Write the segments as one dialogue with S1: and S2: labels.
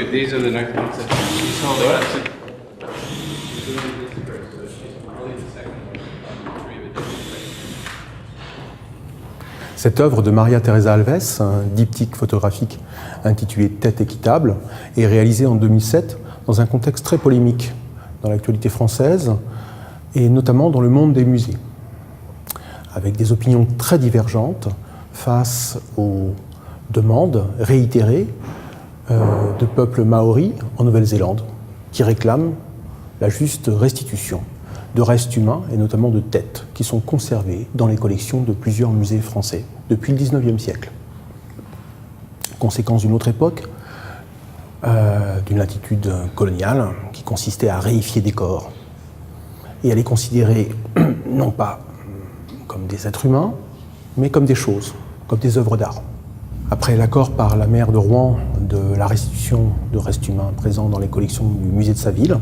S1: these are the next ones that she's holding up to.
S2: Cette œuvre de Maria Teresa Alves, un diptyque photographique intitulé Tête équitable, est réalisée en 2007 dans un contexte très polémique dans l'actualité française et notamment dans le monde des musées, avec des opinions très divergentes face aux demandes réitérées de peuples maoris en Nouvelle-Zélande qui réclament la juste restitution de restes humains et notamment de têtes qui sont conservées dans les collections de plusieurs musées français depuis le XIXe siècle. Conséquence d'une autre époque, d'une attitude coloniale qui consistait à réifier des corps et à les considérer non pas comme des êtres humains, mais comme des choses, comme des œuvres d'art. Après l'accord par la maire de Rouen de la restitution de restes humains présents dans les collections du musée de sa ville,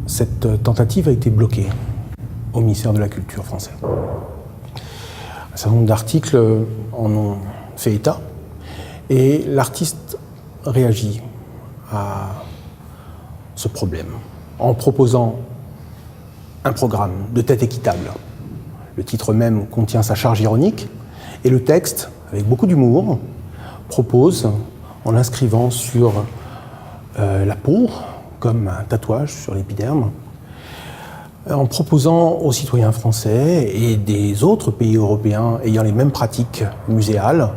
S2: cette tentative a été bloquée au ministère de la Culture français. Un certain nombre d'articles en ont fait état et l'artiste réagit à ce problème en proposant un programme de tête équitable. Le titre même contient sa charge ironique et le texte, avec beaucoup d'humour, propose, en l'inscrivant sur la peau, comme un tatouage sur l'épiderme, en proposant aux citoyens français et des autres pays européens ayant les mêmes pratiques muséales,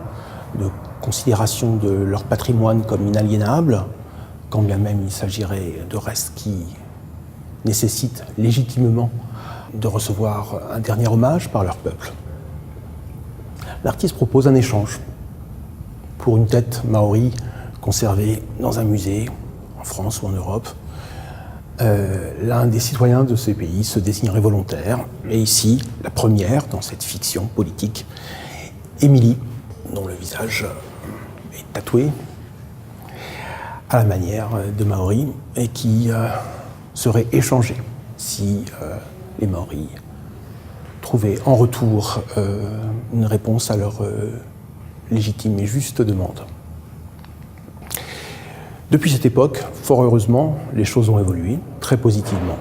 S2: de considération de leur patrimoine comme inaliénable, quand bien même il s'agirait de restes qui nécessitent légitimement de recevoir un dernier hommage par leur peuple. L'artiste propose un échange pour une tête maori conservée dans un musée, en France ou en Europe. L'un des citoyens de ces pays se désignerait volontaire, et ici, la première dans cette fiction politique, Émilie, dont le visage est tatoué à la manière de Maori, et qui serait échangée si les Maoris trouvaient en retour une réponse à leur légitime et juste demande. Depuis cette époque, fort heureusement, les choses ont évolué très positivement.